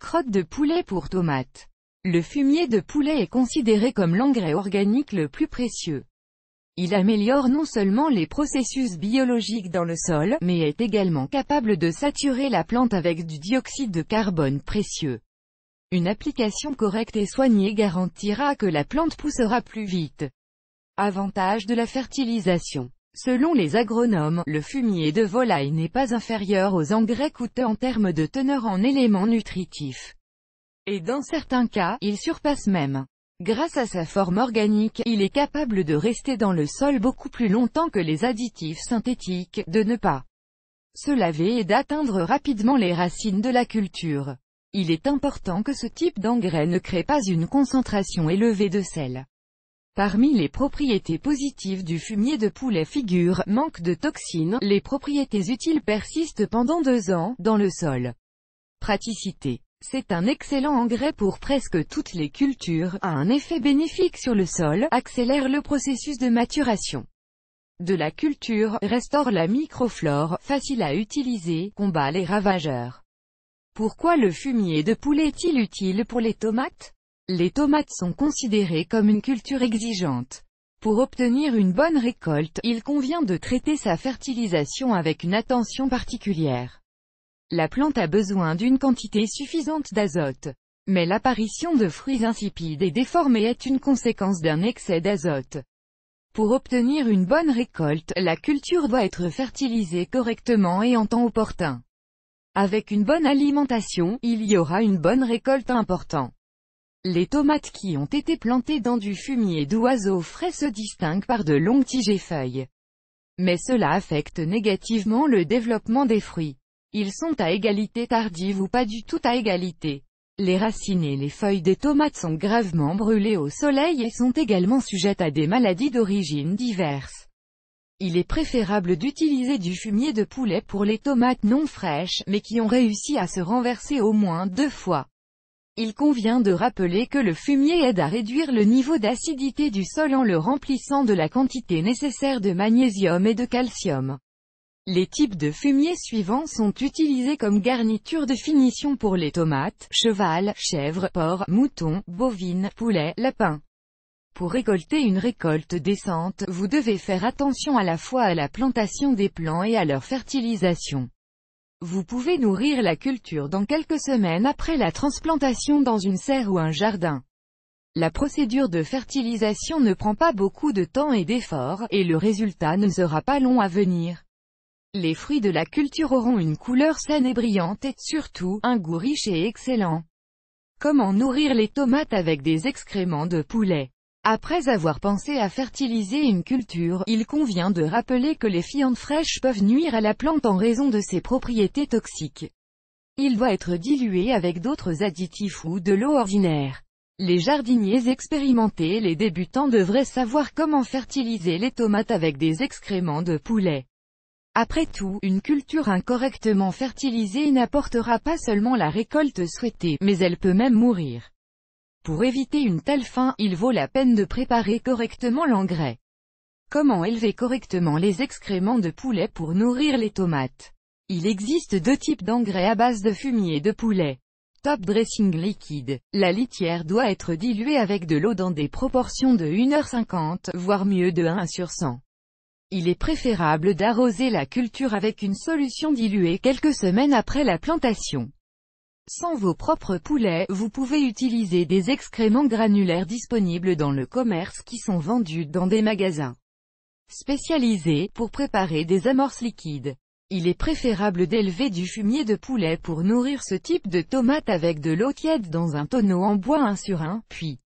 Crotte de poulet pour tomates. Le fumier de poulet est considéré comme l'engrais organique le plus précieux. Il améliore non seulement les processus biologiques dans le sol, mais est également capable de saturer la plante avec du dioxyde de carbone précieux. Une application correcte et soignée garantira que la plante poussera plus vite. Avantage de la fertilisation. Selon les agronomes, le fumier de volaille n'est pas inférieur aux engrais coûteux en termes de teneur en éléments nutritifs. Et dans certains cas, il surpasse même. Grâce à sa forme organique, il est capable de rester dans le sol beaucoup plus longtemps que les additifs synthétiques, de ne pas se laver et d'atteindre rapidement les racines de la culture. Il est important que ce type d'engrais ne crée pas une concentration élevée de sel. Parmi les propriétés positives du fumier de poulet figurent manque de toxines, les propriétés utiles persistent pendant 2 ans, dans le sol. Praticité. C'est un excellent engrais pour presque toutes les cultures, a un effet bénéfique sur le sol, accélère le processus de maturation de la culture, restaure la microflore, facile à utiliser, combat les ravageurs. Pourquoi le fumier de poulet est-il utile pour les tomates? Les tomates sont considérées comme une culture exigeante. Pour obtenir une bonne récolte, il convient de traiter sa fertilisation avec une attention particulière. La plante a besoin d'une quantité suffisante d'azote. Mais l'apparition de fruits insipides et déformés est une conséquence d'un excès d'azote. Pour obtenir une bonne récolte, la culture doit être fertilisée correctement et en temps opportun. Avec une bonne alimentation, il y aura une bonne récolte importante. Les tomates qui ont été plantées dans du fumier d'oiseaux frais se distinguent par de longues tiges et feuilles. Mais cela affecte négativement le développement des fruits. Ils sont à égalité tardive ou pas du tout à égalité. Les racines et les feuilles des tomates sont gravement brûlées au soleil et sont également sujettes à des maladies d'origine diverses. Il est préférable d'utiliser du fumier de poulet pour les tomates non fraîches, mais qui ont réussi à se renverser au moins 2 fois. Il convient de rappeler que le fumier aide à réduire le niveau d'acidité du sol en le remplissant de la quantité nécessaire de magnésium et de calcium. Les types de fumier suivants sont utilisés comme garniture de finition pour les tomates: cheval, chèvre, porc, mouton, bovine, poulet, lapin. Pour récolter une récolte décente, vous devez faire attention à la fois à la plantation des plants et à leur fertilisation. Vous pouvez nourrir la culture dans quelques semaines après la transplantation dans une serre ou un jardin. La procédure de fertilisation ne prend pas beaucoup de temps et d'efforts, et le résultat ne sera pas long à venir. Les fruits de la culture auront une couleur saine et brillante et, surtout, un goût riche et excellent. Comment nourrir les tomates avec des excréments de poulet? Après avoir pensé à fertiliser une culture, il convient de rappeler que les fientes fraîches peuvent nuire à la plante en raison de ses propriétés toxiques. Il doit être dilué avec d'autres additifs ou de l'eau ordinaire. Les jardiniers expérimentés et les débutants devraient savoir comment fertiliser les tomates avec des excréments de poulet. Après tout, une culture incorrectement fertilisée n'apportera pas seulement la récolte souhaitée, mais elle peut même mourir. Pour éviter une telle fin, il vaut la peine de préparer correctement l'engrais. Comment élever correctement les excréments de poulet pour nourrir les tomates? Il existe 2 types d'engrais à base de fumier de poulet. Top dressing liquide. La litière doit être diluée avec de l'eau dans des proportions de 1h50, voire mieux de 1/100. Il est préférable d'arroser la culture avec une solution diluée quelques semaines après la plantation. Sans vos propres poulets, vous pouvez utiliser des excréments granulaires disponibles dans le commerce qui sont vendus dans des magasins spécialisés pour préparer des amorces liquides. Il est préférable d'élever du fumier de poulet pour nourrir ce type de tomates avec de l'eau tiède dans un tonneau en bois 1/1, puis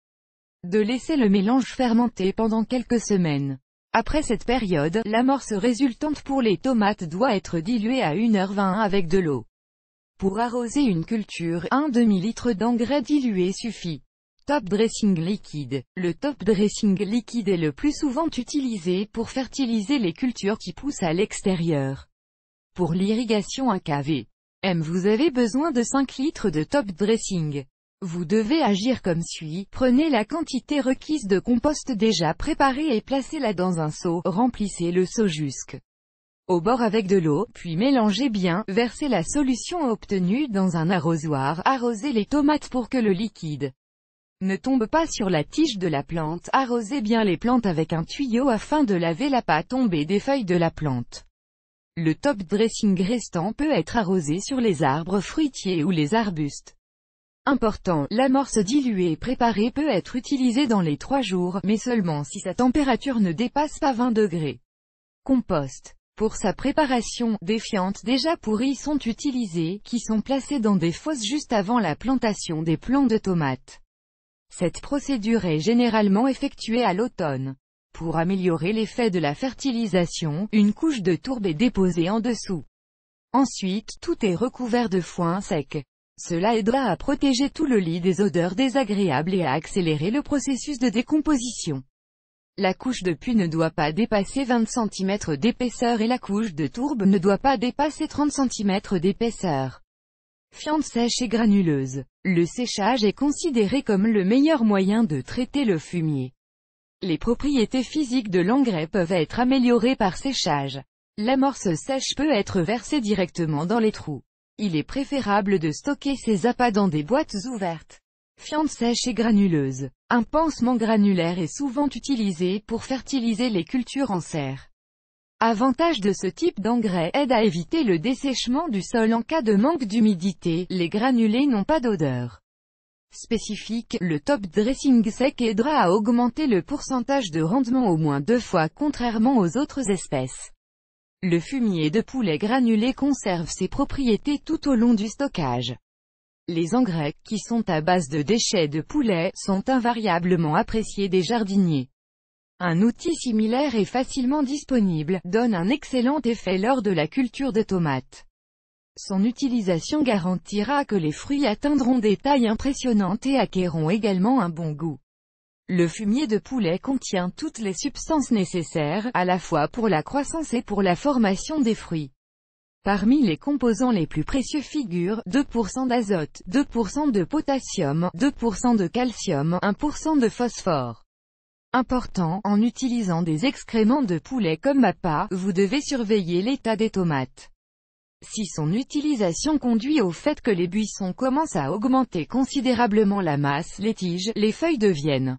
de laisser le mélange fermenter pendant quelques semaines. Après cette période, l'amorce résultante pour les tomates doit être diluée à 1h20 avec de l'eau. Pour arroser une culture, un demi-litre d'engrais dilué suffit. Top dressing liquide. Le top dressing liquide est le plus souvent utilisé pour fertiliser les cultures qui poussent à l'extérieur. Pour l'irrigation 1 kV. Vous avez besoin de 5 litres de top dressing. Vous devez agir comme suit: prenez la quantité requise de compost déjà préparé et placez-la dans un seau, remplissez le seau jusque au bord avec de l'eau, puis mélangez bien, versez la solution obtenue dans un arrosoir, arrosez les tomates pour que le liquide ne tombe pas sur la tige de la plante, arrosez bien les plantes avec un tuyau afin de laver la pâte tombée des feuilles de la plante. Le top dressing restant peut être arrosé sur les arbres fruitiers ou les arbustes. Important, l'amorce diluée préparée peut être utilisée dans les 3 jours, mais seulement si sa température ne dépasse pas 20 degrés. Compost. Pour sa préparation, des fientes déjà pourries sont utilisées, qui sont placées dans des fosses juste avant la plantation des plants de tomates. Cette procédure est généralement effectuée à l'automne. Pour améliorer l'effet de la fertilisation, une couche de tourbe est déposée en dessous. Ensuite, tout est recouvert de foin sec. Cela aidera à protéger tout le lit des odeurs désagréables et à accélérer le processus de décomposition. La couche de puits ne doit pas dépasser 20 cm d'épaisseur et la couche de tourbe ne doit pas dépasser 30 cm d'épaisseur. Fientes sèches et granuleuses. Le séchage est considéré comme le meilleur moyen de traiter le fumier. Les propriétés physiques de l'engrais peuvent être améliorées par séchage. L'amorce sèche peut être versée directement dans les trous. Il est préférable de stocker ces appâts dans des boîtes ouvertes. Fientes sèches et granuleuses. Un pansement granulaire est souvent utilisé pour fertiliser les cultures en serre. Avantage de ce type d'engrais, aide à éviter le dessèchement du sol en cas de manque d'humidité, les granulés n'ont pas d'odeur spécifique, le top dressing sec aidera à augmenter le pourcentage de rendement au moins 2 fois contrairement aux autres espèces. Le fumier de poulet granulé conserve ses propriétés tout au long du stockage. Les engrais, qui sont à base de déchets de poulet, sont invariablement appréciés des jardiniers. Un outil similaire et facilement disponible, donne un excellent effet lors de la culture de tomates. Son utilisation garantira que les fruits atteindront des tailles impressionnantes et acquerront également un bon goût. Le fumier de poulet contient toutes les substances nécessaires, à la fois pour la croissance et pour la formation des fruits. Parmi les composants les plus précieux figurent 2% d'azote, 2% de potassium, 2% de calcium, 1% de phosphore. Important, en utilisant des excréments de poulet comme appât, vous devez surveiller l'état des tomates. Si son utilisation conduit au fait que les buissons commencent à augmenter considérablement la masse, les tiges, les feuilles deviennent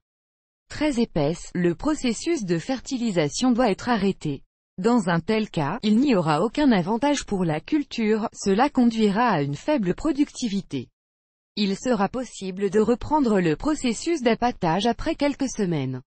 très épaisses, le processus de fertilisation doit être arrêté. Dans un tel cas, il n'y aura aucun avantage pour la culture, cela conduira à une faible productivité. Il sera possible de reprendre le processus d'appâtage après quelques semaines.